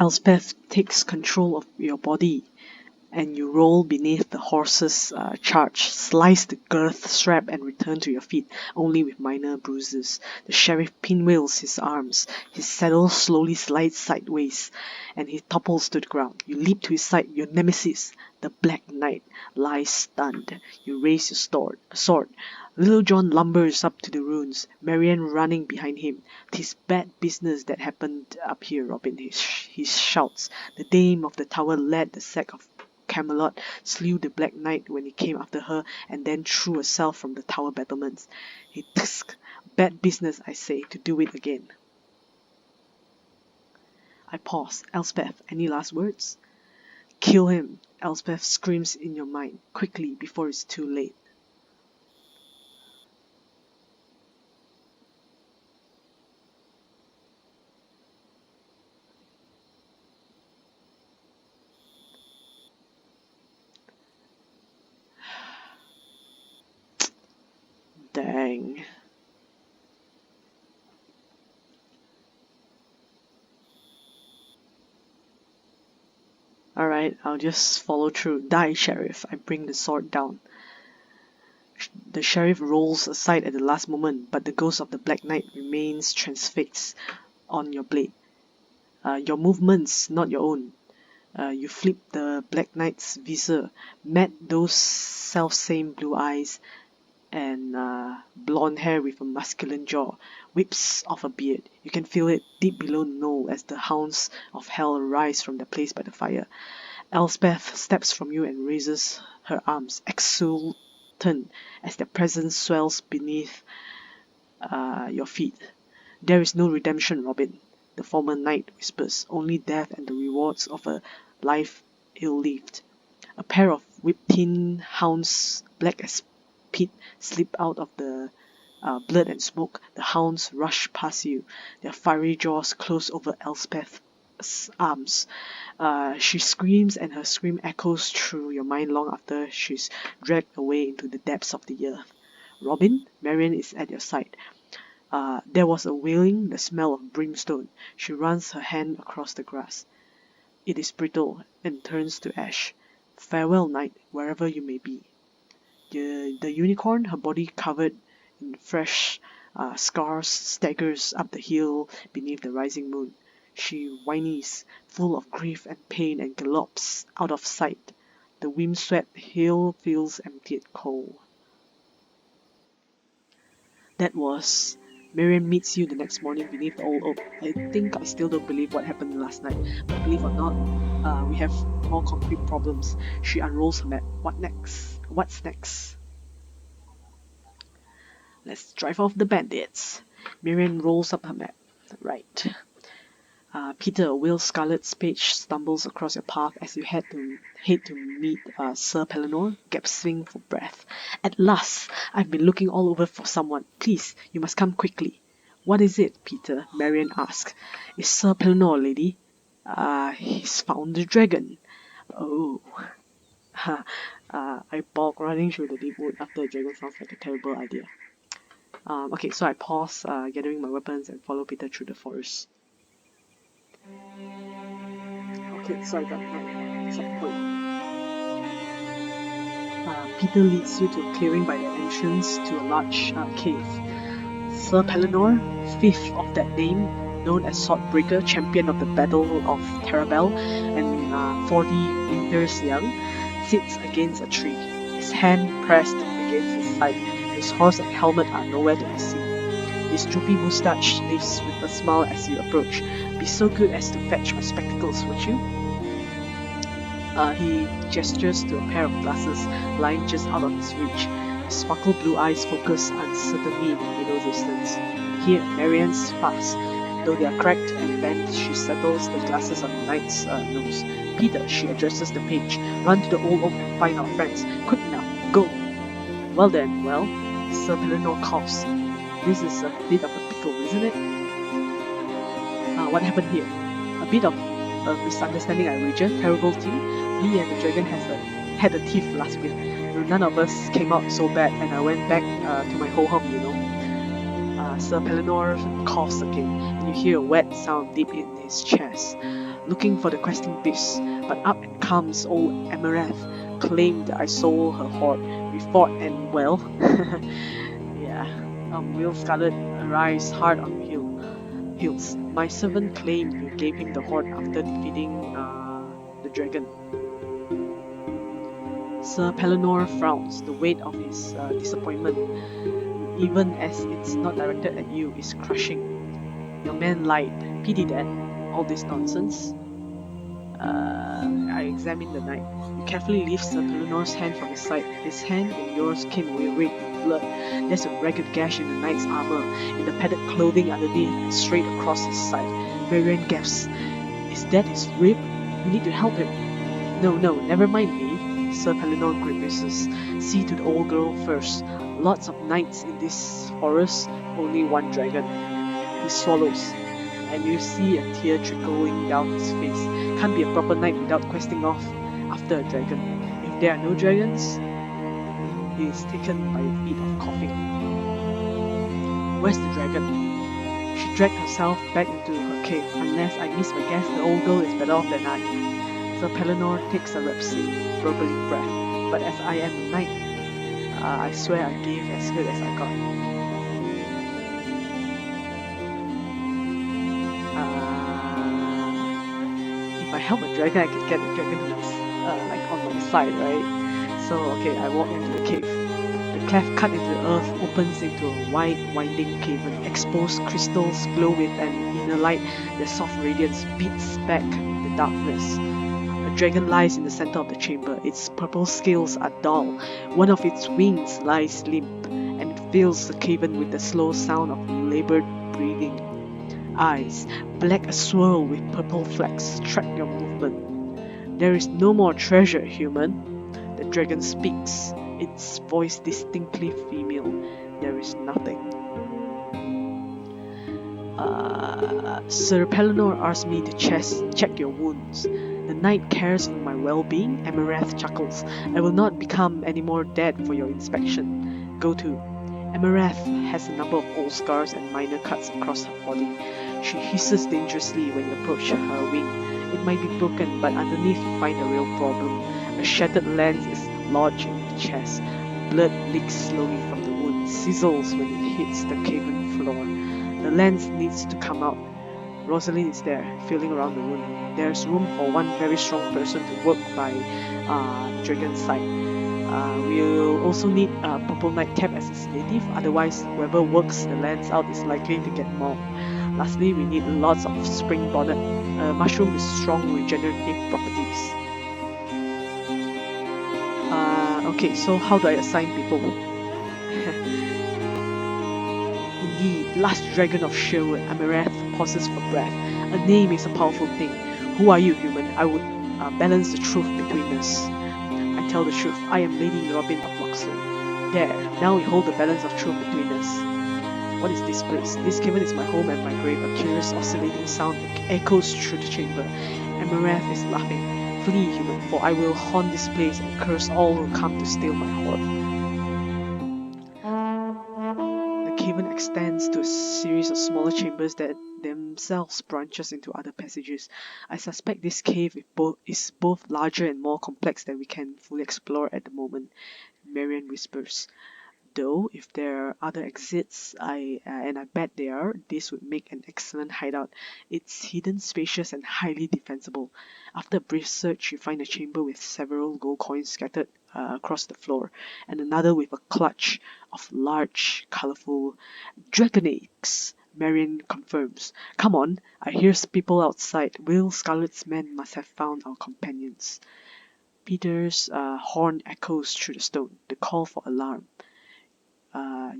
Elspeth takes control of your body, and you roll beneath the horse's charge, slice the girth strap, and return to your feet, only with minor bruises. The sheriff pinwheels his arms, his saddle slowly slides sideways, and he topples to the ground. You leap to his side, your nemesis, the Black Knight, lies stunned. You raise your sword. Little John lumbers up to the ruins, Marianne running behind him. "'Tis bad business that happened up here, Robin," he shouts. "The Dame of the Tower led the sack of Camelot, slew the Black Knight when he came after her, and then threw herself from the tower battlements. It's bad business, I say, to do it again." I pause. "Elspeth, any last words?" "Kill him," Elspeth screams in your mind, quickly, before it's too late. Dang. Alright, I'll just follow through. "Die, Sheriff." I bring the sword down. The sheriff rolls aside at the last moment, but the ghost of the Black Knight remains transfixed on your blade. Your movements, not your own. You flip the Black Knight's visor, met those self-same blue eyes and blonde hair with a masculine jaw, whips of a beard. You can feel it deep below the knoll as the hounds of hell rise from their place by the fire. Elspeth steps from you and raises her arms, exultant as their presence swells beneath your feet. "There is no redemption, Robin," the former knight whispers, "only death and the rewards of a life ill-lived." A pair of whip-tin hounds, black as peat, slip out of the blood and smoke. The hounds rush past you, their fiery jaws close over Elspeth's arms. She screams, and her scream echoes through your mind long after she's dragged away into the depths of the earth. "Robin?" Marianne is at your side. There was a wailing, the smell of brimstone. She runs her hand across the grass. It is brittle and turns to ash. "Farewell, knight, wherever you may be." The unicorn, her body covered in fresh scars, staggers up the hill beneath the rising moon. She whinnies, full of grief and pain, and gallops out of sight. The wind-swept hill feels empty and cold. That was Marianne meets you the next morning beneath the old oak. I think I still don't believe what happened last night, but believe or not, we have more concrete problems. She unrolls her map. What next? What's next? Let's drive off the bandits. Marianne rolls up her map. Right. Peter, Will Scarlet's page stumbles across your path as you head to meet Sir Pellinore, gasping for breath. "At last! I've been looking all over for someone. Please, you must come quickly." "What is it, Peter?" Marianne asks. "Is Sir Pellinore, lady?" He's found the dragon." "Oh." I balk, running through the deep wood after a dragon sounds like a terrible idea. Okay, so I pause, gathering my weapons, and follow Peter through the forest. Okay, so I got my checkpoint. Peter leads you to a clearing by the entrance to a large cave. Sir Pellinore, fifth of that name, known as Swordbreaker, champion of the Battle of Terabel, and 40 winters young, sits against a tree, his hand pressed against his side. His horse and helmet are nowhere to be seen. His droopy moustache lifts with a smile as you approach. "Be so good as to fetch my spectacles, would you?" He gestures to a pair of glasses lying just out of his reach. His sparkle blue eyes focus uncertainly in the middle distance. Here, Marianne's fast. Though they are cracked and bent, she settles the glasses on the knight's nose. "Peter," she addresses the page, "run to the old oak and find our friends. Quick now, go!" "Well then, well," Sir Pellinore coughs. "This is a bit of a pickle, isn't it?" "What happened here?" "A bit of a misunderstanding, I wager. Terrible thing. Me and the dragon had a tiff last week. None of us came out so bad, and I went back to my ho-hum, you know." Sir Pellinor coughs again, and you hear a wet sound deep in his chest, looking for the questing beasts. But up and comes old Amareth, claimed I sold her hoard. We fought and well, yeah. Will Scarlet arrives hard on heels. My servant claimed you gave him the hoard after defeating the dragon. Sir Pellinor frowns. The weight of his disappointment, even as it's not directed at you, is crushing. Your man lied. Pity that. All this nonsense. I examine the knight. You carefully lift Sir Pelinor's hand from his side. His hand and yours came away red with blood. There's a ragged gash in the knight's armor, in the padded clothing underneath, and straight across his side. Marianne gasps. Is that his rib? We need to help him. No, never mind me. Sir Pellinor grimaces. See to the old girl first. Lots of knights in this forest, only one dragon. He swallows, and you see a tear trickling down his face. Can't be a proper knight without questing off after a dragon. If there are no dragons, he is taken by a fit of coughing. Where's the dragon? She dragged herself back into her cave. Unless I miss my guess, the old girl is better off than I. Sir Pellinor takes a rhapsody, burbling breath. But as I am a knight, I swear I gave as good as I got. If I help a dragon, I can get the dragon like on my side, right? So okay, I walk into the cave. The cleft cut into the earth opens into a wide, winding cavern. Exposed crystals glow with an inner light. Their soft radiance beats back the darkness. A dragon lies in the center of the chamber. Its purple scales are dull. One of its wings lies limp, and it fills the cavern with the slow sound of labored breathing. Eyes, black a swirl with purple flecks, track your movement. There is no more treasure, human. The dragon speaks, its voice distinctly female. There is nothing. Sir Pellinor asked me to check your wounds. The knight cares for my well-being. Amareth chuckles. I will not become any more dead for your inspection. Go to. Amareth has a number of old scars and minor cuts across her body. She hisses dangerously when you approach her wing. It might be broken, but underneath you find a real problem. A shattered lens is lodged in the chest. Blood leaks slowly from the wound, sizzles when it hits the cavern floor. The lens needs to come out. Rosalind is there, feeling around the wound. There's room for one very strong person to work by Dragon's side. We'll also need a Purple Knight Cap as a sedative, otherwise whoever works the lens out is likely to get mauled. Lastly, we need lots of spring bonnet, a mushroom with strong regenerative properties. Okay, so how do I assign people? Indeed, last dragon of Sherwood, Amareth pauses for breath. A name is a powerful thing. Who are you, human? I would balance the truth between us. I tell the truth. I am Lady Robin of Locksley. There, now we hold the balance of truth between us. What is this place? This cavern is my home and my grave. A curious oscillating sound echoes through the chamber. Amareth is laughing. Flee, human, for I will haunt this place and curse all who come to steal my hoard. The cavern extends to a series of smaller chambers that themselves branches into other passages. I suspect this cave is both larger and more complex than we can fully explore at the moment. Marianne whispers. Though, if there are other exits, and I bet there are, this would make an excellent hideout. It's hidden, spacious, and highly defensible. After a brief search, you find a chamber with several gold coins scattered across the floor, and another with a clutch of large, colorful dragon eggs. Marianne confirms. Come on, I hear people outside. Will Scarlet's men must have found our companions. Peter's horn echoes through the stone, the call for alarm.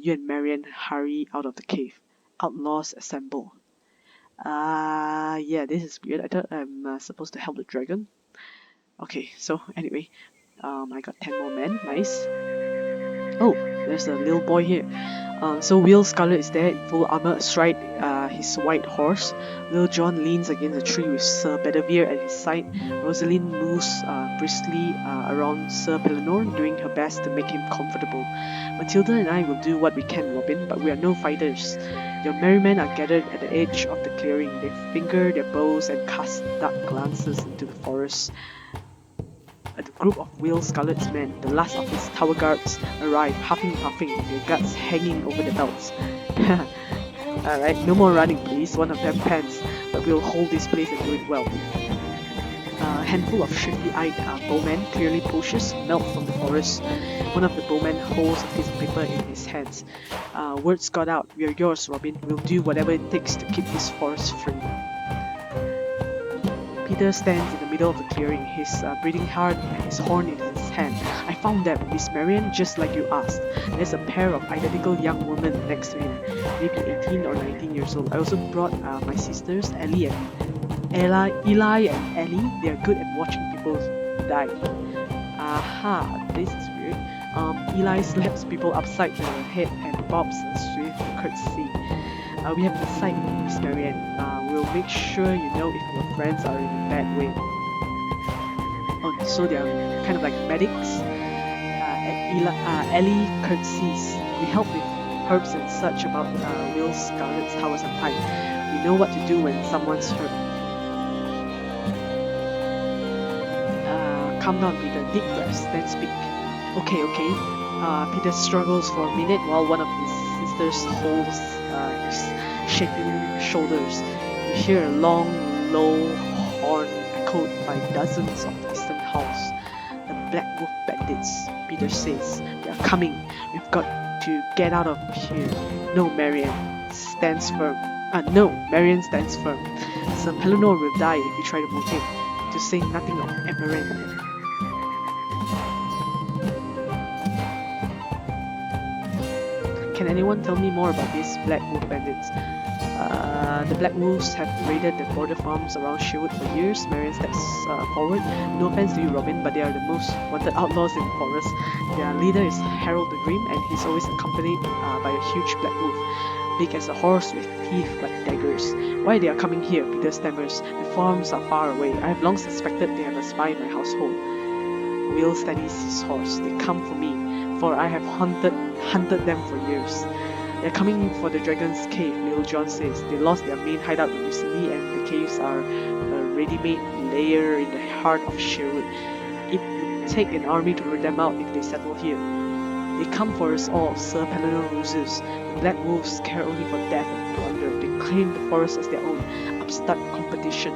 You and Marianne hurry out of the cave. Outlaws assemble. Yeah, this is weird. I thought I'm supposed to help the dragon. Okay, so anyway, I got 10 more men. Nice. Oh, there's a little boy here. So Will Scarlet is there in full armor astride his white horse. Little John leans against a tree with Sir Bedivere at his side. Rosalind moves briskly around Sir Pellinore, doing her best to make him comfortable. Matilda and I will do what we can, Robin, but we are no fighters. Your merry men are gathered at the edge of the clearing. They finger their bows and cast dark glances into the forest. A group of Will Scarlet's men, the last of his tower guards, arrive, huffing and puffing, their guards hanging over their belts. Alright, no more running please, one of them pants, but we'll hold this place and do it well. A handful of shifty-eyed bowmen, clearly poachers, melt from the forest. One of the bowmen holds a piece of paper in his hands. Words got out, we are yours, Robin, we'll do whatever it takes to keep this forest free. Peter stands in the middle of the clearing, his breathing hard and his horn in his hand. I found them, Miss Marian, just like you asked. There's a pair of identical young women next to him, maybe 18 or 19 years old. I also brought my sisters, Eli and Ellie. They are good at watching people die. Aha, this is weird. Eli slaps people upside the head and bobs a swift curtsy. We have decided, Miss Marian. We'll make sure you know if your friends are in a bad way. Oh, so they are kind of like medics. Ellie curtsies. We help with herbs and such about Will Scarlet's tower sometime. We know what to do when someone's hurt. Calm down, Peter. Deep breaths, then speak. Okay. Peter struggles for a minute while one of his sisters holds his shaking shoulders. You hear a long, low horn echoed by dozens of distant howls. The Black Wolf bandits, Peter says. They are coming. We've got to get out of here. No, Marian stands firm. Marian stands firm. Sir Pellinore will die if we try to move him, to say nothing of Emerald. Can anyone tell me more about these Black Wolf bandits? The Black Wolves have raided the border farms around Sherwood for years. Marian steps forward. No offense to you, Robin, but they are the most wanted outlaws in the forest. Their leader is Harold the Grim, and he's always accompanied by a huge black wolf, big as a horse with teeth like daggers. Why they are coming here? Peter stammers. The farms are far away. I have long suspected they have a spy in my household. Will steadies his horse. They come for me, for I have hunted them for years. They're coming for the Dragon's Cave, Little John says. They lost their main hideout recently, and the caves are a ready-made lair in the heart of Sherwood. It would take an army to root them out if they settle here. They come for us all, Sir Pellinore ruses. The Black Wolves care only for death and plunder. They claim the forest as their own. Upstart competition.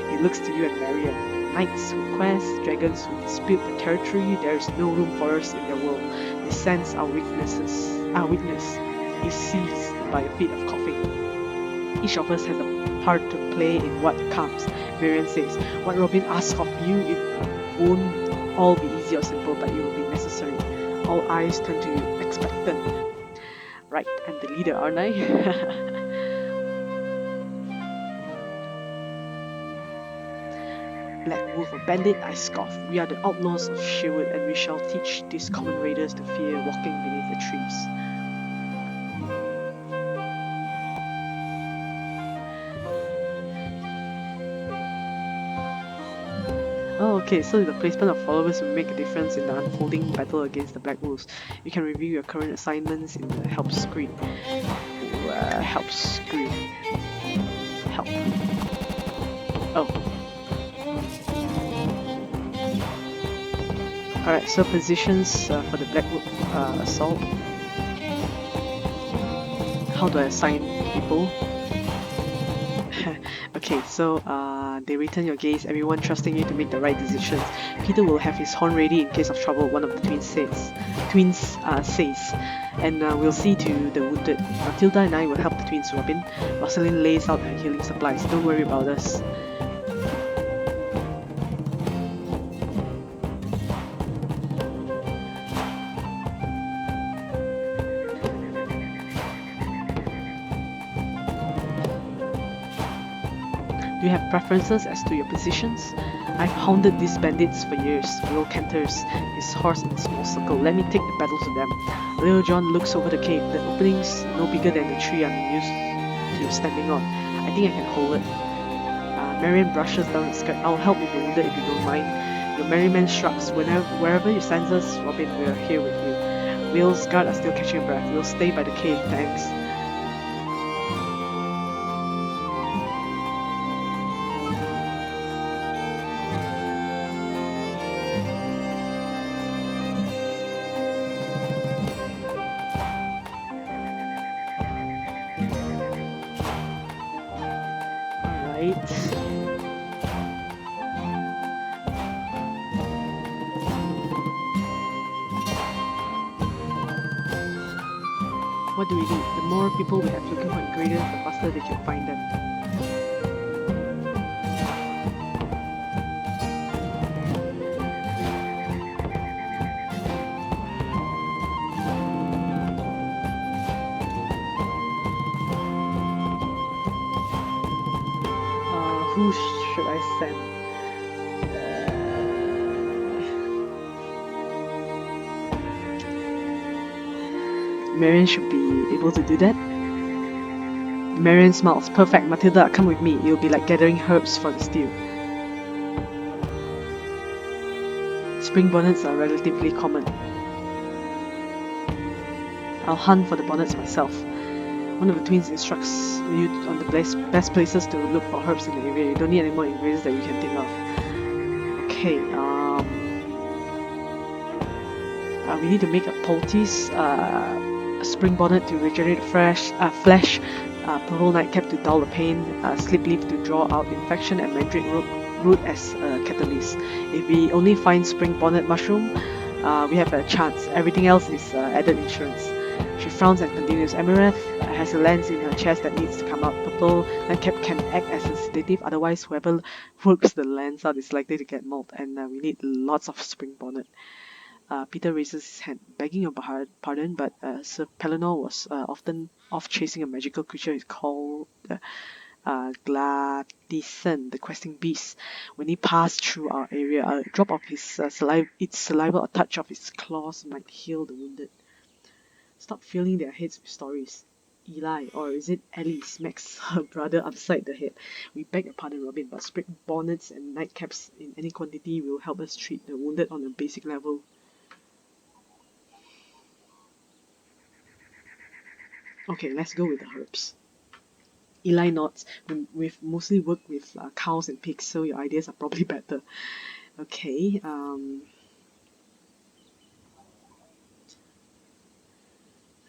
He looks to you and Marian. Knights who quest, dragons who dispute the territory, there is no room for us in their world. They sense our weakness is seized by a fit of coughing. Each of us has a part to play in what comes, Marian says. What Robin asks of you, it won't all be easy or simple, but it will be necessary. All eyes turn to you, expectant. Right, I'm the leader, aren't I? Black Wolf, a bandit, I scoff. We are the outlaws of Sherwood, and we shall teach these common raiders to fear walking beneath the trees. Oh, okay, so the placement of followers will make a difference in the unfolding battle against the Black Wolves. You can review your current assignments in the help screen. Help screen. Help. Oh. Alright, so positions for the Black Wolf assault. How do I assign people? Okay, so they return your gaze, everyone trusting you to make the right decisions. Peter will have his horn ready in case of trouble, one of the twins says. And we'll see to the wounded. Matilda and I will help the twins, Robin. Rosalind lays out her healing supplies. Don't worry about us. Do you have preferences as to your positions? I've hounded these bandits for years. Will canters his horse in a small circle. Let me take the battle to them. Little John looks over the cave. The opening's no bigger than the tree I'm used to I'm standing on. I think I can hold it. Marion brushes down the skirt. I'll help with the wounded if you don't mind. Your merryman shrugs. Wherever you send us, Robin, we're here with you. Will's guard are still catching a breath. We'll stay by the cave, thanks. Alright. What do we need? The more people we have looking for ingredients, the faster they can find them. Who should I send? Marion should be able to do that. Marion smiles. Perfect. Matilda, come with me. It'll be like gathering herbs for the stew. Spring bonnets are relatively common. I'll hunt for the bonnets myself. One of the twins instructs you on the best places to look for herbs in the area. You don't need any more ingredients that you can think of. Okay, we need to make a poultice, a spring bonnet to regenerate flesh, purple nightcap to dull the pain, sleep leaf to draw out infection, and mandrake root as a catalyst. If we only find spring bonnet mushroom, we have a chance. Everything else is added insurance. She frowns and continues. Emereth has a lens in her chest that needs to come out. Purple nightcap can act as a sedative, otherwise whoever works the lens out is likely to get mauled, and we need lots of spring bonnet. Peter raises his hand, begging your pardon, but Sir Pellinor was often off chasing a magical creature called Gladison, the questing beast. When he passed through our area, a drop of his saliva or touch of his claws might heal the wounded. Stop filling their heads with stories. Eli, or is it Ellie, smacks her brother upside the head. We beg your pardon, Robin, but spring bonnets and nightcaps in any quantity will help us treat the wounded on a basic level. Okay, let's go with the herbs. Eli nods. We've mostly worked with cows and pigs, so your ideas are probably better. Okay, I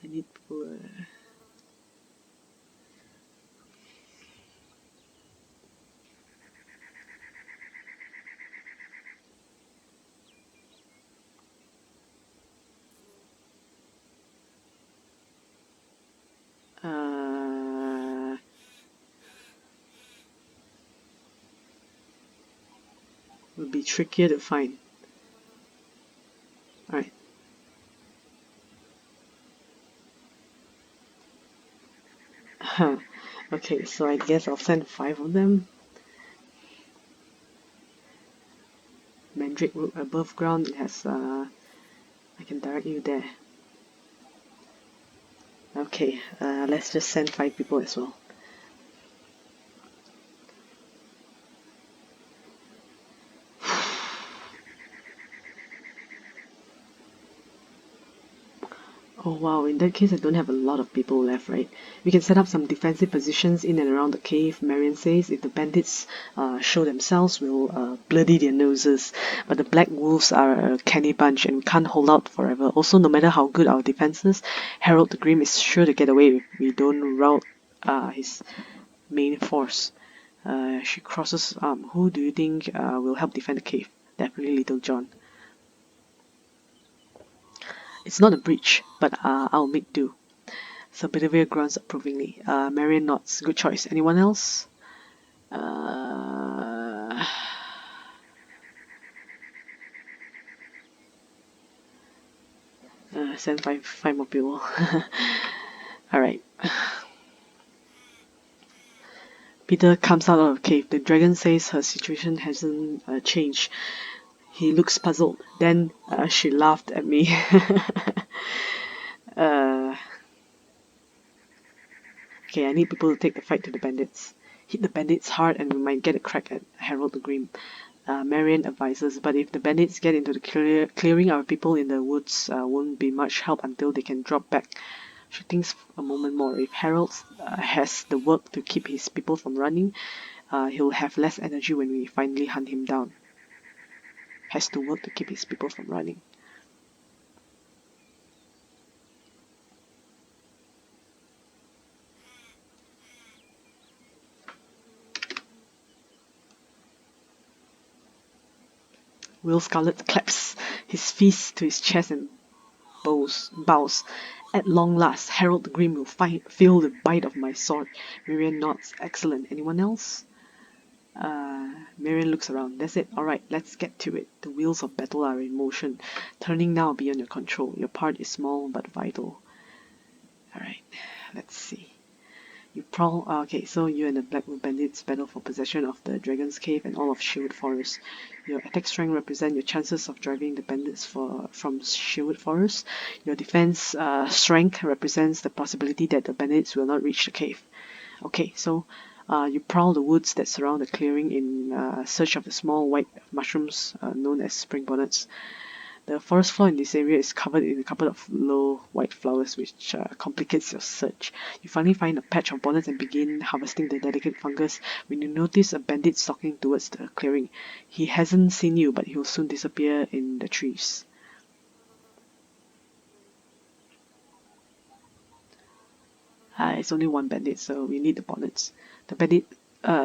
need to will be trickier to find. Alright. Okay, so I guess I'll send 5 of them. Mandrake root above ground, it has I can direct you there. Okay, let's just send 5 people as well. Oh wow, in that case I don't have a lot of people left, right? We can set up some defensive positions in and around the cave, Marion says. If the bandits show themselves, we'll bloody their noses. But the Black Wolves are a canny bunch and we can't hold out forever. Also, no matter how good our defenses, Harold the Grim is sure to get away if we don't rout his main force. She crosses arm. Who do you think will help defend the cave? Definitely Little John. It's not a breach, but I'll make do. Sir Bedivere grunts approvingly. Marion nods. Good choice. Anyone else? Send five more people. Alright. Peter comes out of the cave. The dragon says her situation hasn't changed. He looks puzzled. Then she laughed at me. Okay, I need people to take the fight to the bandits. Hit the bandits hard and we might get a crack at Harold the Grim. Marion advises, but if the bandits get into the clearing, our people in the woods won't be much help until they can drop back. She thinks a moment more. If Harold has the work to keep his people from running, he'll have less energy when we finally hunt him down. Has to work to keep his people from running. Will Scarlet claps his fist to his chest and bows. At long last, Harold the Grim will feel the bite of my sword. Miriam nods. Excellent. Anyone else? Miriam looks around. That's it. Alright, let's get to it. The wheels of battle are in motion, turning now beyond your control. Your part is small but vital. Alright, let's see. You prowl. Okay, so you and the Blackwood Bandits battle for possession of the Dragon's Cave and all of Sherwood Forest. Your attack strength represents your chances of driving the bandits from Sherwood Forest. Your defense strength represents the possibility that the bandits will not reach the cave. Okay, so you prowl the woods that surround the clearing in search of the small white mushrooms known as spring bonnets. The forest floor in this area is covered in a couple of low white flowers, which complicates your search. You finally find a patch of bonnets and begin harvesting the delicate fungus when you notice a bandit stalking towards the clearing. He hasn't seen you, but he'll soon disappear in the trees. It's only one bandit, so we need the bonnets. The bandit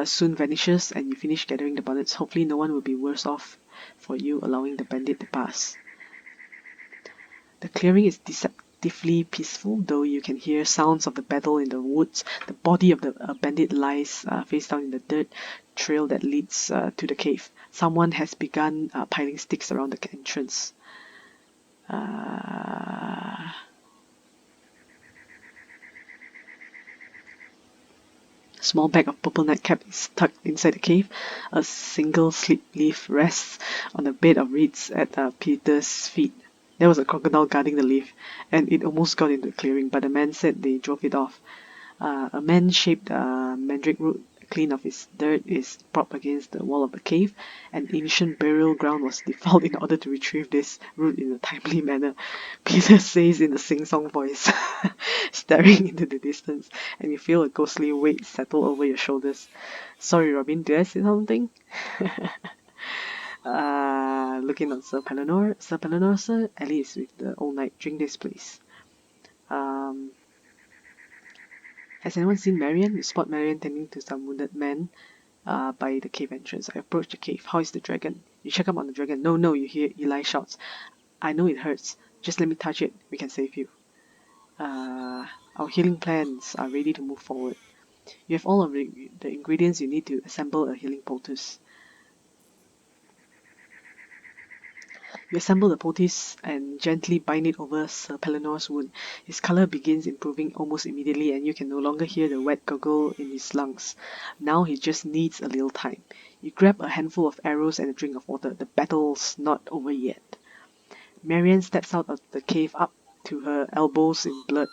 soon vanishes and you finish gathering the bonnets. Hopefully no one will be worse off for you allowing the bandit to pass. The clearing is deceptively peaceful, though you can hear sounds of the battle in the woods. The body of the bandit lies face down in the dirt trail that leads to the cave. Someone has begun piling sticks around the entrance. Small bag of purple nightcap is tucked inside the cave. A single slip leaf rests on a bed of reeds at Peter's feet. There was a crocodile guarding the leaf, and it almost got into the clearing, but the man said they drove it off. A man-shaped mandrake root, clean of its dirt, is propped against the wall of the cave. An ancient burial ground was defiled in order to retrieve this root in a timely manner. Peter says in a sing-song voice, staring into the distance, and you feel a ghostly weight settle over your shoulders. Sorry, Robin, did I say something? Looking on Sir Pellinor. Sir Pellinor, sir, Ellie is with the old knight. Drink this, please. Has anyone seen Marion? You spot Marion tending to some wounded man by the cave entrance. I approach the cave. How is the dragon? You check up on the dragon. No, no, you hear Eli shouts. I know it hurts. Just let me touch it. We can save you. Our healing plans are ready to move forward. You have all of the ingredients you need to assemble a healing poultice. You assemble the poultice and gently bind it over Sir Pelinor's wound. His color begins improving almost immediately and you can no longer hear the wet gurgle in his lungs. Now he just needs a little time. You grab a handful of arrows and a drink of water. The battle's not over yet. Marianne steps out of the cave up to her elbows in blood.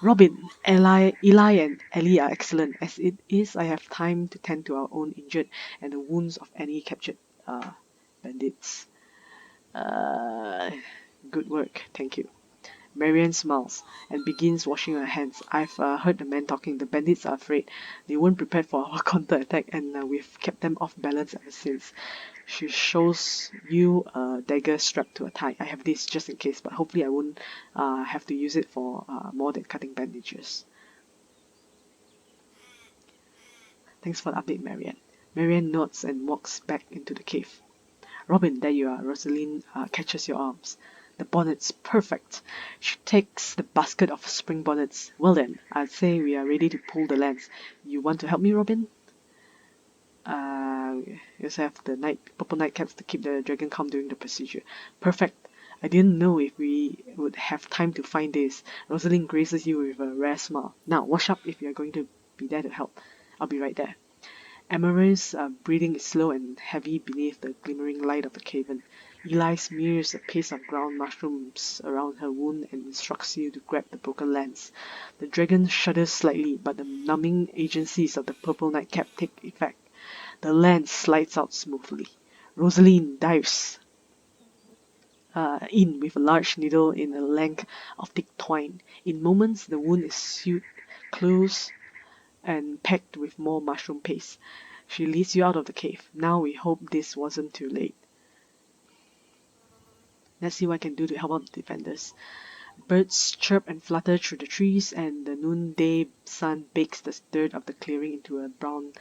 Robin, Eli and Ellie are excellent. As it is, I have time to tend to our own injured and the wounds of any captured bandits. Good work, thank you. Marianne smiles and begins washing her hands. I've heard the men talking. The bandits are afraid. They weren't prepared for our counter-attack and we've kept them off balance ever since. She shows you a dagger strapped to a thigh. I have this just in case, but hopefully I won't have to use it for more than cutting bandages. Thanks for the update, Marianne. Marianne nods and walks back into the cave. Robin, there you are. Rosalind catches your arms. The bonnets, perfect. She takes the basket of spring bonnets. Well then, I'd say we are ready to pull the lens. You want to help me, Robin? You also have the purple nightcaps to keep the dragon calm during the procedure. Perfect. I didn't know if we would have time to find this. Rosalind graces you with a rare smile. Now, wash up if you're going to be there to help. I'll be right there. Amaranth's breathing is slow and heavy beneath the glimmering light of the cavern. Eli smears a paste of ground mushrooms around her wound and instructs you to grab the broken lance. The dragon shudders slightly, but the numbing agencies of the purple nightcap take effect. The lance slides out smoothly. Rosaline dives in with a large needle in a length of thick twine. In moments, the wound is sewed close and packed with more mushroom paste. She leads you out of the cave. Now we hope this wasn't too late. Let's see what I can do to help out the defenders. Birds chirp and flutter through the trees, and the noonday sun bakes the dirt of the clearing into a brown,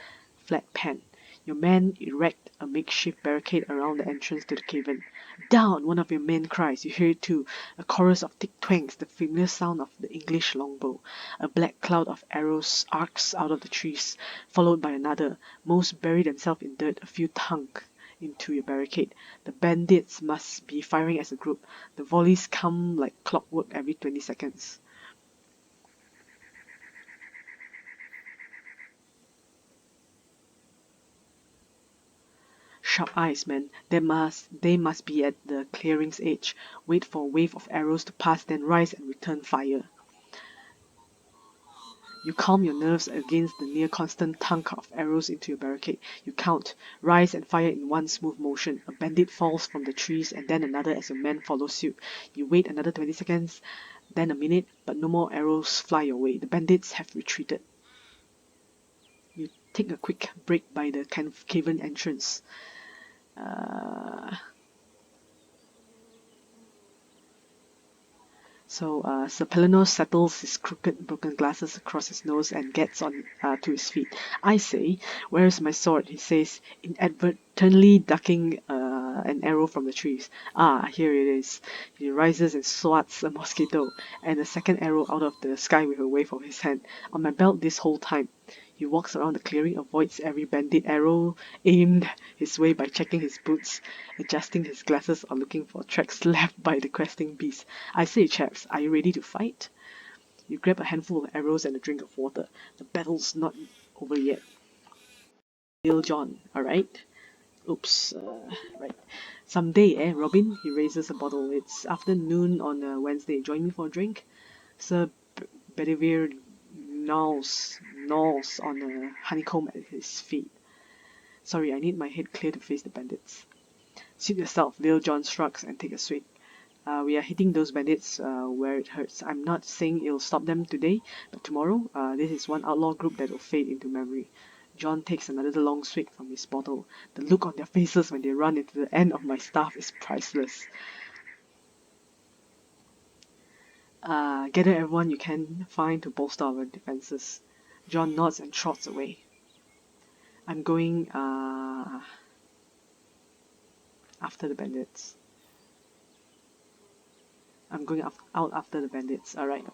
flat pan. Your men erect a makeshift barricade around the entrance to the cavern. Down! One of your men cries. You hear it too. A chorus of thick twangs, the familiar sound of the English longbow. A black cloud of arrows arcs out of the trees, followed by another. Most bury themselves in dirt, a few tunk into your barricade. The bandits must be firing as a group. The volleys come like clockwork every 20 seconds. Sharp eyes, men. They must be at the clearing's edge. Wait for a wave of arrows to pass, then rise and return fire. You calm your nerves against the near constant tunk of arrows into your barricade. You count, rise and fire in one smooth motion. A bandit falls from the trees and then another as your men follow suit. You wait another 20 seconds, then a minute, but no more arrows fly your way. The bandits have retreated. You take a quick break by the cavern entrance. Sir Pellinor settles his crooked, broken glasses across his nose and gets on to his feet. I say, "Where is my sword?" he says, inadvertently ducking an arrow from the trees. Ah, here it is. He rises and swats a mosquito, and a second arrow out of the sky with a wave of his hand. On my belt this whole time. He walks around the clearing, avoids every bandit arrow aimed his way by checking his boots, adjusting his glasses, or looking for tracks left by the questing beast. I say, chaps, are you ready to fight? You grab a handful of arrows and a drink of water. The battle's not over yet. Lil John, alright? Oops, right. Someday, Robin? He raises a bottle. It's afternoon on a Wednesday. Join me for a drink? Sir Bedivere gnaws on a honeycomb at his feet. Sorry, I need my head clear to face the bandits. Suit yourself, Lil John shrugs and take a swig. We are hitting those bandits where it hurts. I'm not saying it'll stop them today, but tomorrow, this is one outlaw group that will fade into memory. John takes another long swig from his bottle. The look on their faces when they run into the end of my staff is priceless. Gather everyone you can find to bolster our defenses. John nods and trots away. I'm going after the bandits. I'm going out after the bandits. Alright.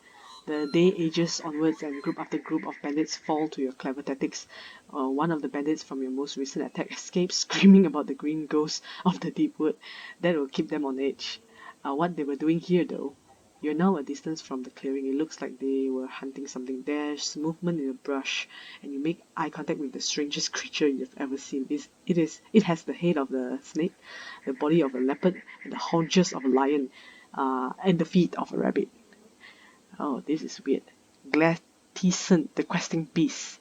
The day ages onwards and group after group of bandits fall to your clever tactics. One of the bandits from your most recent attack escapes, screaming about the green ghost of the deep wood. That will keep them on edge. What they were doing here though. You're now a distance from the clearing. It looks like they were hunting something. There's movement in the brush, and you make eye contact with the strangest creature you've ever seen. It has the head of the snake, the body of a leopard, and the haunches of a lion, and the feet of a rabbit. Oh, this is weird. Glatticent, the questing beast,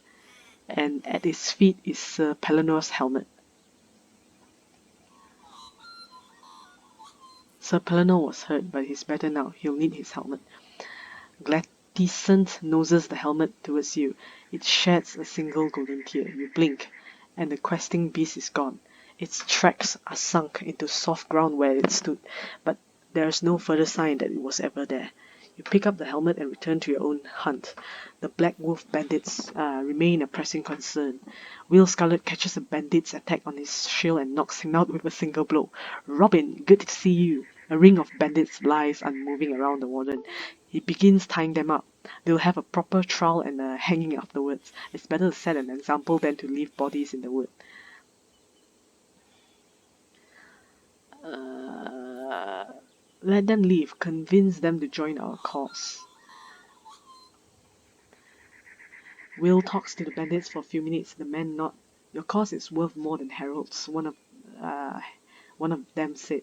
and at its feet is Sir Pelinor's helmet. Sir Pellinor was hurt, but he's better now. He'll need his helmet. Glatticent noses the helmet towards you. It sheds a single golden tear. You blink, and the questing beast is gone. Its tracks are sunk into soft ground where it stood, but there is no further sign that it was ever there. You pick up the helmet and return to your own hunt. The Black Wolf bandits remain a pressing concern. Will Scarlet catches a bandit's attack on his shield and knocks him out with a single blow. Robin, good to see you. A ring of bandits lies unmoving around the warden. He begins tying them up. They'll have a proper trial and a hanging afterwards. It's better to set an example than to leave bodies in the wood. Let them leave. Convince them to join our cause. Will talks to the bandits for a few minutes. The men nod. Your cause is worth more than Harold's. One of them said.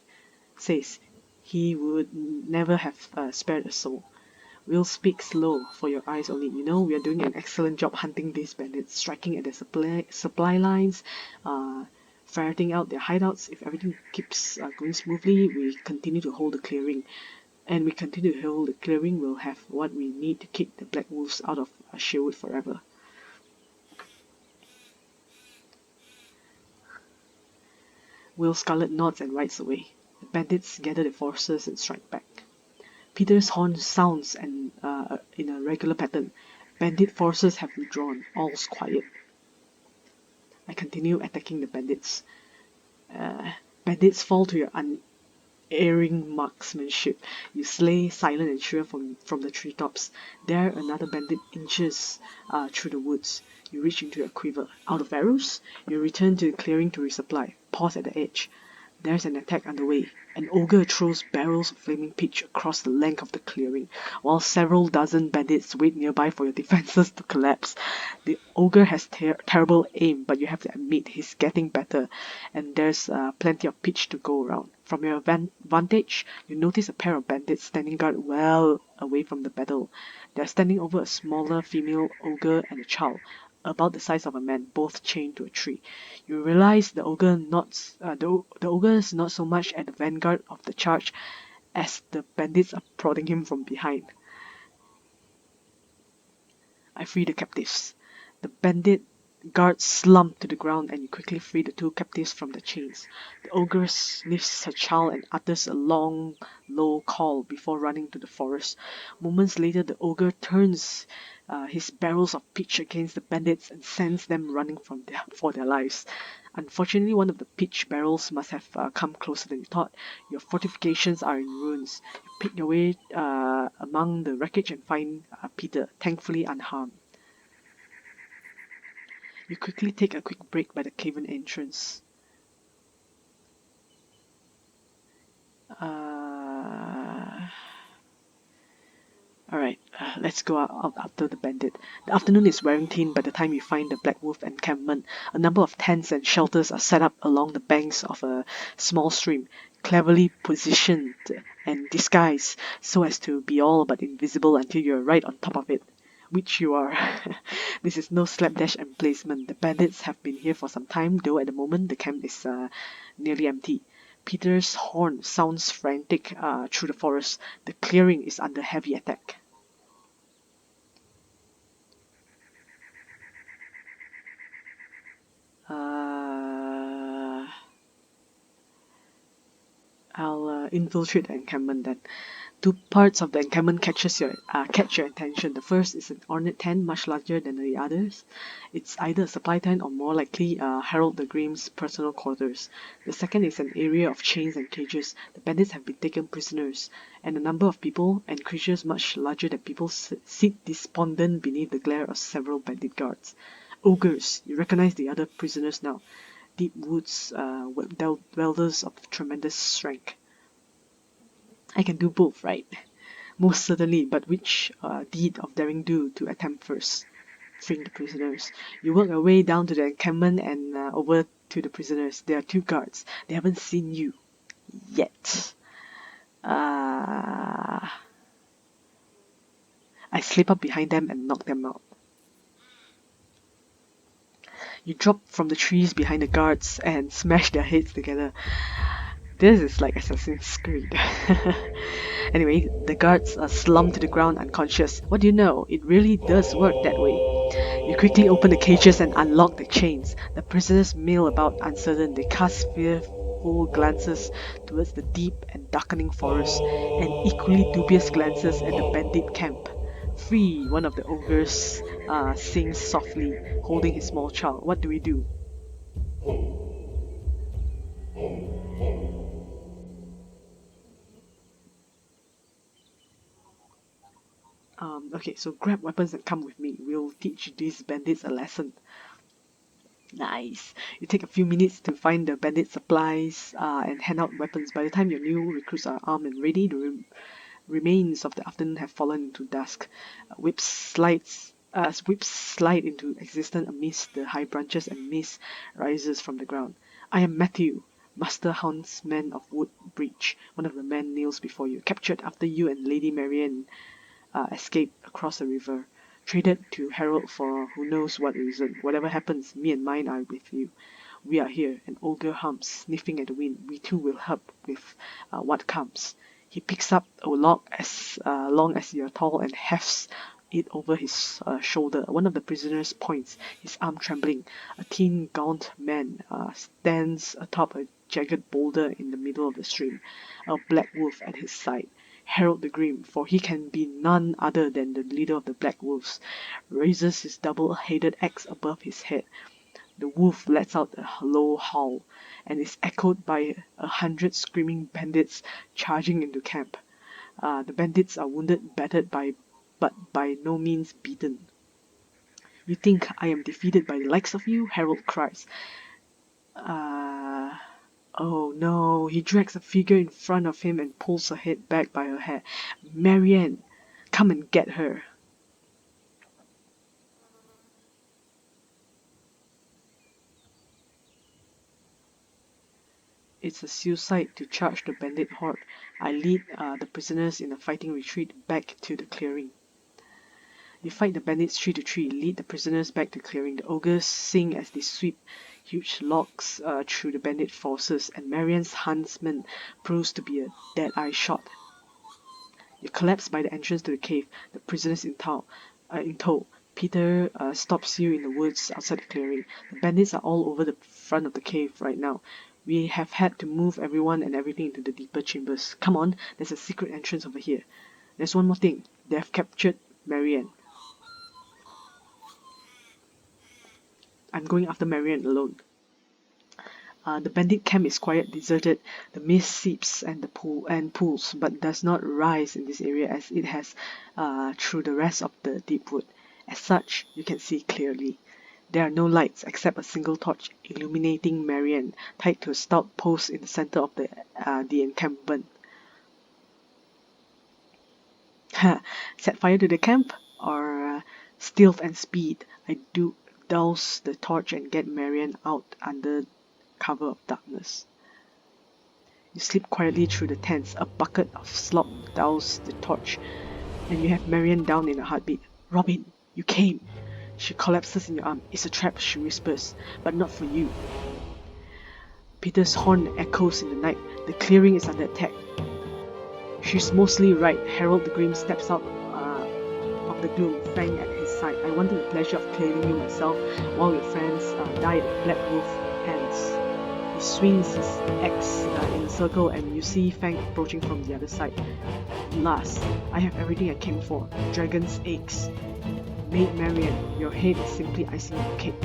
says he would never have spared a soul. We'll speak slow for your eyes only. You know, we are doing an excellent job hunting these bandits, striking at the supply lines, ferreting out their hideouts. If everything keeps going smoothly, we continue to hold the clearing. And we continue to hold the clearing, we'll have what we need to kick the Black Wolves out of Sherwood forever. Will Scarlet nods and rides away. The bandits gather their forces and strike back. Peter's horn sounds in a regular pattern. Bandit forces have withdrawn. All's quiet. I continue attacking the bandits. Bandits fall to your unerring marksmanship. You slay silent and sure from the treetops. There another bandit inches through the woods. You reach into your quiver. Out of arrows? You return to the clearing to resupply. Pause at the edge. There's an attack underway. An ogre throws barrels of flaming pitch across the length of the clearing, while several dozen bandits wait nearby for your defenses to collapse. The ogre has terrible aim, but you have to admit he's getting better, and there's plenty of pitch to go around. From your vantage, you notice a pair of bandits standing guard well away from the battle. They're standing over a smaller female ogre and a child, about the size of a man, both chained to a tree. You realize the ogre is not so much at the vanguard of the charge as the bandits are prodding him from behind. I free the captives. The bandit guards slump to the ground and you quickly free the two captives from the chains. The ogre sniffs her child and utters a long, low call before running to the forest. Moments later, the ogre turns his barrels of pitch against the bandits and sends them running for their lives. Unfortunately, one of the pitch barrels must have come closer than you thought. Your fortifications are in ruins. You pick your way among the wreckage and find Peter, thankfully unharmed. You quickly take a quick break by the cavern entrance. Alright, let's go out after the bandit. The afternoon is wearing thin by the time you find the Black Wolf encampment. A number of tents and shelters are set up along the banks of a small stream, cleverly positioned and disguised so as to be all but invisible until you're right on top of it. Which you are. This is no slapdash emplacement. The bandits have been here for some time, though at the moment the camp is nearly empty. Peter's horn sounds frantic through the forest. The clearing is under heavy attack. I'll infiltrate the encampment then. Two parts of the encampment catch your attention. The first is an ornate tent, much larger than the others. It's either a supply tent or more likely Harold the Grim's personal quarters. The second is an area of chains and cages. The bandits have been taken prisoners, and a number of people and creatures much larger than people sit despondent beneath the glare of several bandit guards. Ogres, you recognize the other prisoners now. Deep woods, dwellers of tremendous strength. I can do both, right? Most certainly, but which deed of daring do to attempt first? Freeing the prisoners. You work your way down to the encampment and over to the prisoners. There are two guards. They haven't seen you yet. I slip up behind them and knock them out. You drop from the trees behind the guards and smash their heads together. This is like Assassin's Creed. Anyway, the guards are slumped to the ground unconscious. What do you know? It really does work that way. You quickly open the cages and unlock the chains. The prisoners mill about uncertain. They cast fearful glances towards the deep and darkening forest, and equally dubious glances at the bandit camp. Free, one of the ogres sings softly, holding his small child. What do we do? Okay, so grab weapons and come with me. We'll teach these bandits a lesson. Nice. You take a few minutes to find the bandit supplies and hand out weapons. By the time your new recruits are armed and ready, the remains of the afternoon have fallen into dusk. Whips slide into existence amidst the high branches and mist rises from the ground. I am Matthew. Master Huntsman of Woodbridge, one of the men kneels before you, captured after you and Lady Marianne escaped across the river. Traded to Harold for who knows what reason. Whatever happens, me and mine are with you. We are here, an ogre hums, sniffing at the wind. We too will help with what comes. He picks up a log as long as you're tall and hefts it over his shoulder. One of the prisoners points, his arm trembling. A thin, gaunt man stands atop a jagged boulder in the middle of the stream, a black wolf at his side. Harold the Grim, for he can be none other than the leader of the Black Wolves, raises his double-headed axe above his head. The wolf lets out a low howl, and is echoed by 100 screaming bandits charging into camp. The bandits are wounded, battered, but by no means beaten. You think I am defeated by the likes of you? Harold cries. Uh, oh no, he drags a figure in front of him and pulls her head back by her hair. Marianne, come and get her. It's a suicide to charge the bandit horde. I lead the prisoners in a fighting retreat back to the clearing. You fight the bandits 3 to 3, lead the prisoners back to clearing. The ogres sing as they sweep huge logs through the bandit forces, and Marianne's huntsman proves to be a dead-eye shot. You collapse by the entrance to the cave, the prisoners in tow. Peter stops you in the woods outside the clearing. The bandits are all over the front of the cave right now. We have had to move everyone and everything into the deeper chambers. Come on, there's a secret entrance over here. There's one more thing. They have captured Marianne. I'm going after Marianne alone. The bandit camp is quiet, deserted. The mist seeps and pools, but does not rise in this area as it has through the rest of the deep wood. As such, you can see clearly. There are no lights except a single torch illuminating Marianne, tied to a stout post in the center of the encampment. Set fire to the camp, or stealth and speed? I do douse the torch and get Marianne out under cover of darkness. You slip quietly through the tents. A bucket of slop douses the torch, and you have Marianne down in a heartbeat. Robin, you came. She collapses in your arm. It's a trap, she whispers, but not for you. Peter's horn echoes in the night. The clearing is under attack. She's mostly right. Harold the Grim steps out of the gloom, Fang at his side. I wanted the pleasure of clearing you myself while your friends died at Black Wolf hands. He swings his axe in a circle, and you see Fang approaching from the other side. Last, I have everything I came for. Dragon's eggs. Maid Marianne, your head is simply icing on the cake.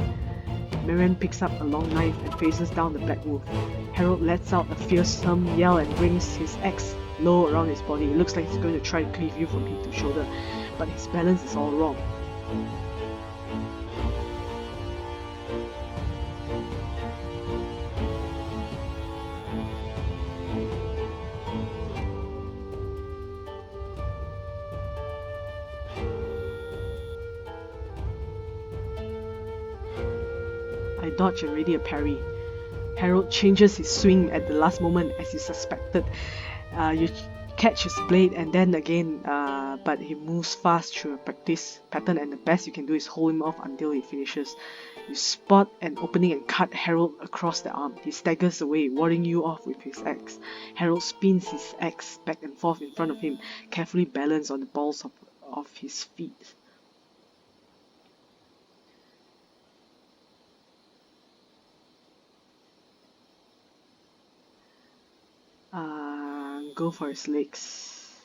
Marianne picks up a long knife and faces down the Black Wolf. Harold lets out a fearsome yell and brings his axe low around his body. It looks like he's going to try to cleave you from hip to shoulder, but his balance is all wrong. I dodge and ready a parry. Harold changes his swing at the last moment as you suspected. You catch his blade and then again, but he moves fast through a practice pattern, and the best you can do is hold him off until he finishes. You spot an opening and cut Harold across the arm. He staggers away, warding you off with his axe. Harold spins his axe back and forth in front of him, carefully balanced on the balls of his feet. Go for his legs.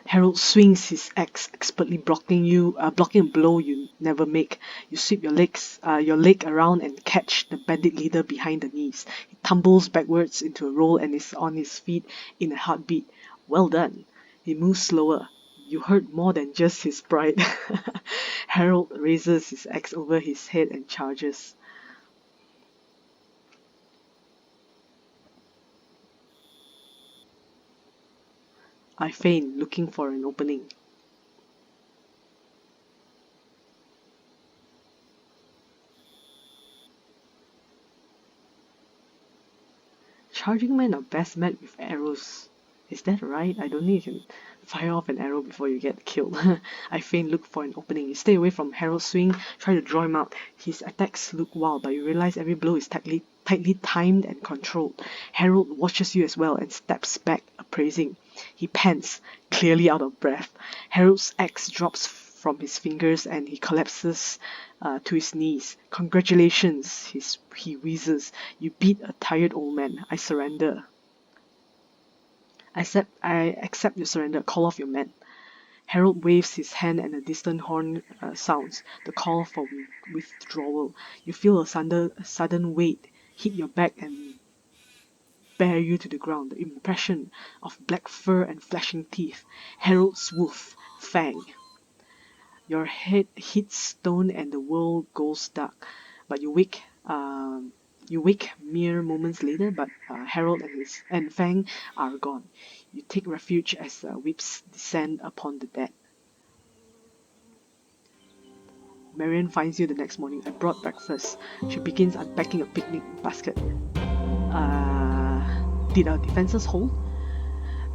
Harold swings his axe, expertly blocking a blow you never make. You sweep your leg around and catch the bandit leader behind the knees. He tumbles backwards into a roll and is on his feet in a heartbeat. Well done. He moves slower. You hurt more than just his pride. Harold raises his axe over his head and charges. I feign, looking for an opening. Charging men are best met with arrows. Is that right? I don't think you can fire off an arrow before you get killed. I faint look for an opening. You stay away from Harold's swing, try to draw him out. His attacks look wild, but you realize every blow is tightly timed and controlled. Harold watches you as well and steps back, appraising. He pants, clearly out of breath. Harold's axe drops from his fingers and he collapses to his knees. Congratulations, he wheezes. You beat a tired old man. I surrender. I accept your surrender. Call off your men. Harold waves his hand and a distant horn sounds, the call for withdrawal. You feel a sudden weight hit your back and bear you to the ground. The impression of black fur and flashing teeth. Harold's wolf, fang. Your head hits stone and the world goes dark. But you wake mere moments later, but Harold and Fang are gone. You take refuge as whips descend upon the dead. Marian finds you the next morning. I brought breakfast. She begins unpacking a picnic basket. Did our defenses hold?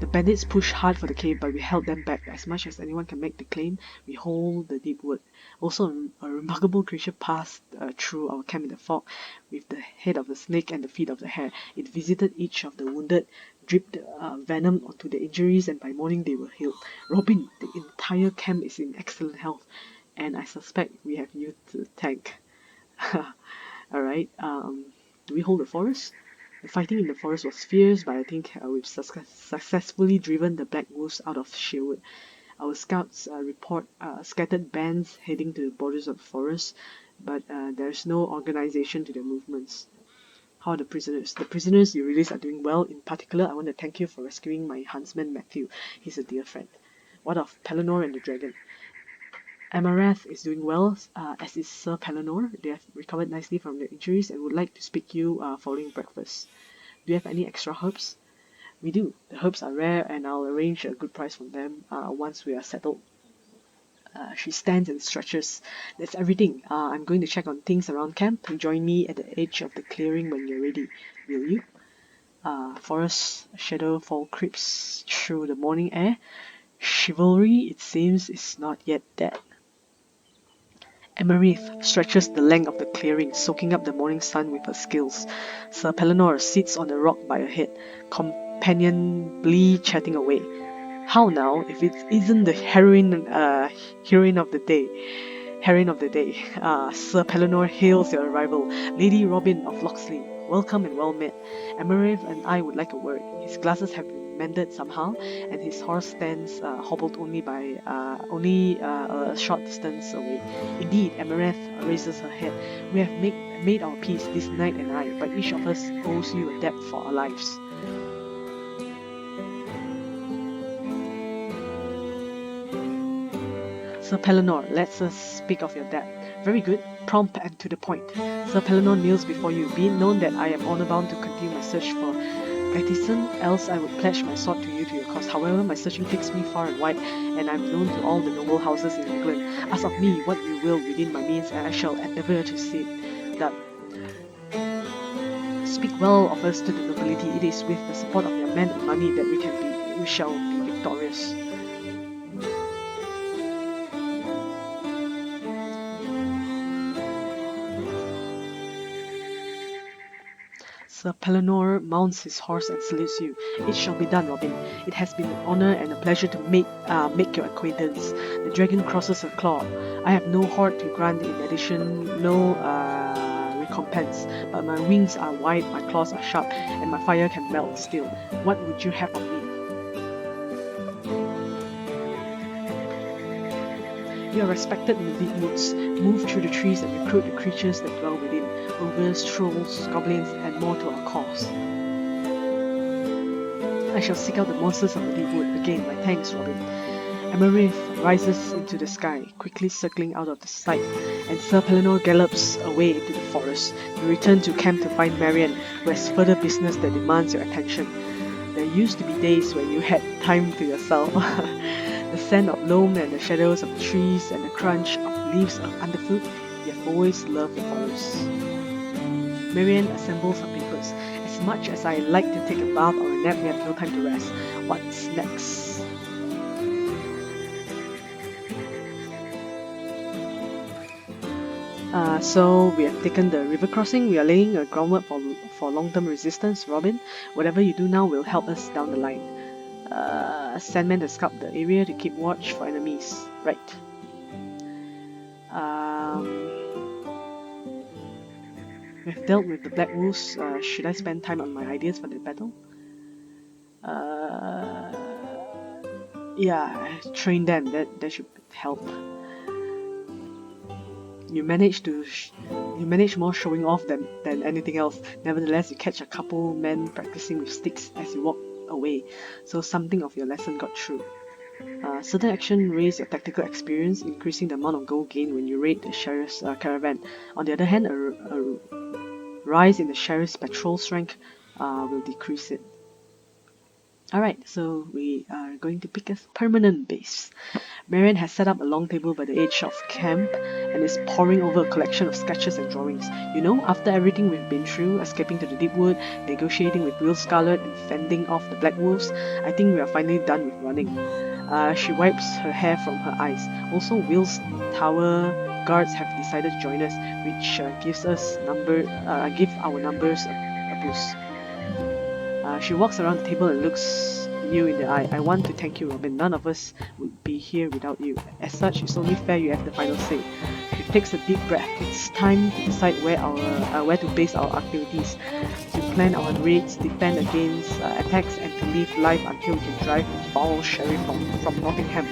The bandits pushed hard for the cave, but we held them back. As much as anyone can make the claim, we hold the deep wood. Also, a remarkable creature passed through our camp in the fog, with the head of the snake and the feet of the hare. It visited each of the wounded, dripped venom onto their injuries, and by morning they were healed. Robin, the entire camp is in excellent health, and I suspect we have you to thank. Alright, do we hold the forest? The fighting in the forest was fierce, but I think we've successfully driven the black wolves out of Sherwood. Our scouts report scattered bands heading to the borders of the forest, but there's no organization to their movements. How are the prisoners? The prisoners you released are doing well. In particular, I want to thank you for rescuing my huntsman Matthew. He's a dear friend. What of Pelennor and the dragon? Amareth is doing well, as is Sir Pelennor. They have recovered nicely from their injuries and would like to speak to you following breakfast. Do you have any extra herbs? We do. The herbs are rare and I'll arrange a good price for them once we are settled. She stands and stretches. That's everything. I'm going to check on things around camp. Join me at the edge of the clearing when you're ready. Will you? Forest shadow fall creeps through the morning air. Chivalry, it seems, is not yet dead. Emerith stretches the length of the clearing, soaking up the morning sun with her skills. Sir Pelennor sits on the rock by her head, companionably chatting away. How now, if it isn't the heroine of the day? Sir Pelennor hails your arrival. Lady Robin of Locksley, welcome and well met. Emerith and I would like a word. His glasses have been mended somehow, and his horse stands hobbled only a short distance away. Indeed, Emerith raises her head. We have made our peace, this knight and I, but each of us owes you a debt for our lives. Sir Pelennor, let us speak of your debt. Very good, prompt and to the point. Sir Pelennor kneels before you. Be it known that I am honour-bound to continue my search for Glytison, else I would pledge my sword to you to your cause. However, my searching takes me far and wide, and I am known to all the noble houses in England. Ask of me what you will within my means, and I shall endeavour to see it done. Speak well of us to the nobility. It is with the support of your men and money that we shall be victorious. Sir Pelennor mounts his horse and salutes you. It shall be done, Robin. It has been an honour and a pleasure to make your acquaintance. The dragon crosses her claw. I have no hoard to grant in addition, no recompense, but my wings are wide, my claws are sharp, and my fire can melt steel. What would you have of me? You are respected in the deep woods. Move through the trees and recruit the creatures that dwell within. Ogres, trolls, goblins, and more to our cause. I shall seek out the monsters of the deep wood. Again, my thanks, Robin. Emerith rises into the sky, quickly circling out of the sight, and Sir Pelennor gallops away into the forest. You return to camp to find Marian, who has further business that demands your attention. There used to be days when you had time to yourself. The scent of loam and the shadows of the trees and the crunch of leaves underfoot, you have always loved the forest. Marian assembles her papers. As much as I like to take a bath or a nap, we have no time to rest. What's next? So we have taken the river crossing. We are laying a groundwork for long-term resistance. Robin, whatever you do now will help us down the line. Sandman has scouted the area to keep watch for enemies. Right. We've dealt with the Black Wolves. Should I spend time on my ideas for the battle? Yeah, train them. That should help. You manage more showing off than anything else. Nevertheless, you catch a couple men practicing with sticks as you walk away, so something of your lesson got through. Certain action raise your tactical experience, increasing the amount of gold gained when you raid the sheriff's caravan. On the other hand, a rise in the sheriff's patrol's rank will decrease it. Alright, so we are going to pick a permanent base. Marian has set up a long table by the edge of camp and is poring over a collection of sketches and drawings. You know, after everything we've been through, escaping to the deep wood, negotiating with Will Scarlet and fending off the Black Wolves, I think we are finally done with running. She wipes her hair from her eyes. Also, Will's tower guards have decided to join us, which give our numbers a boost. She walks around the table and looks you in the eye. I want to thank you, Robin. None of us would be here without you. As such, it's only fair you have the final say. She takes a deep breath. It's time to decide where to base our activities, to plan our raids, defend against attacks, and to live life until we can drive the foul sheriff from Nottingham.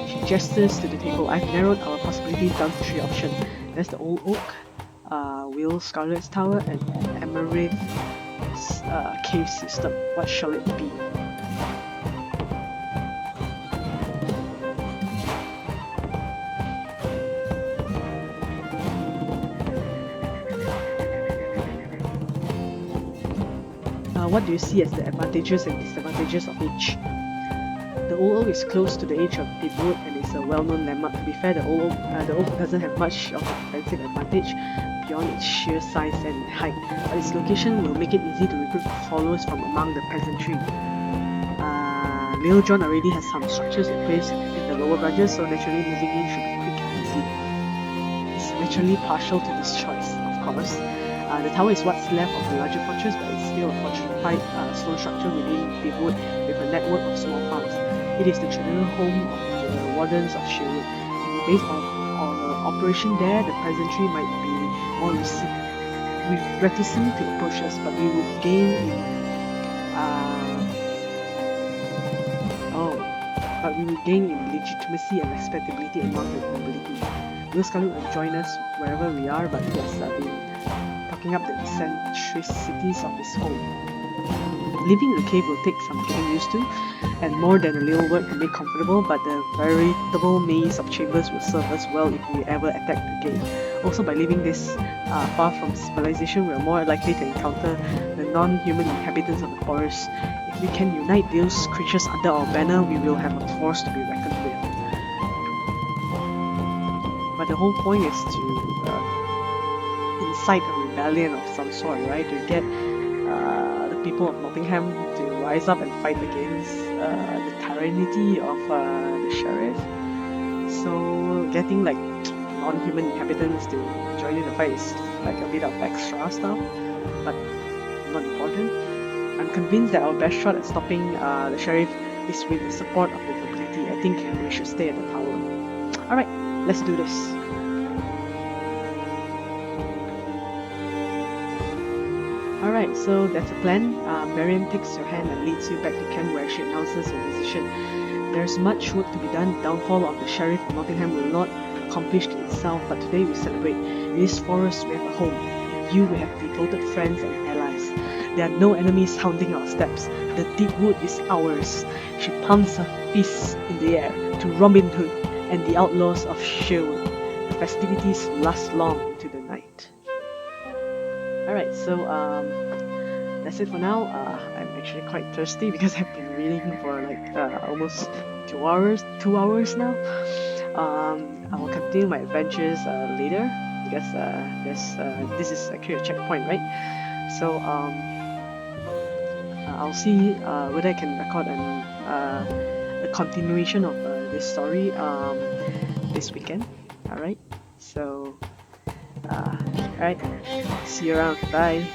She gestures to the table. I've narrowed our possibilities down to 3 options. There's the Old Oak, Will Scarlet's Tower, and Emerald cave system. What shall it be? What do you see as the advantages and disadvantages of each? The Old Oak is close to the edge of the wood and is a well-known landmark. To be fair, the Old Oak doesn't have much of a defensive advantage beyond its sheer size and height, but its location will make it easy to recruit followers from among the peasantry. Little John already has some structures in place in the lower branches, so naturally moving in should be quick and easy. It's naturally partial to this choice, of course. The tower is what's left of the larger fortress, but it's still a fortified stone structure within the wood with a network of small farms. It is the traditional home of the wardens of Sherwood. Based on operation there, the peasantry might be more reticent to approach us, but we would gain in legitimacy and respectability among the nobility. Will Scarlet will join us wherever we are, but he has been talking up the eccentricities of his home. Living in a cave will take some getting used to, and more than a little work to make comfortable, but the veritable maze of chambers will serve us well if we ever attack again. Also, by living this far from civilization, we are more likely to encounter the non-human inhabitants of the forest. If we can unite those creatures under our banner, we will have a force to be reckoned with. But the whole point is to incite a rebellion of some sort, right? To get the people of Nottingham to rise up and fight against the tyranny of the sheriff. So getting like non-human inhabitants to join in the fight is like a bit of extra stuff, but not important. I'm convinced that our best shot at stopping the sheriff is with the support of the nobility. I think we should stay at the tower. Alright, let's do this. Alright, so that's the plan. Miriam takes your hand and leads you back to camp where she announces your decision. There's much work to be done. The downfall of the Sheriff of Nottingham will not accomplish itself, but today we celebrate. In this forest we have a home. In you we have devoted friends and allies. There are no enemies hounding our steps. The deep wood is ours. She pumps her fists in the air to Robin Hood and the outlaws of Sherwood. The festivities last long into the night. Alright, so that's it for now. I'm actually quite thirsty because I've been reading for like almost 2 hours now. I will continue my adventures later because this is actually a checkpoint, right? So I'll see whether I can record a continuation of this story this weekend. Alright, so alright, see you around. Bye.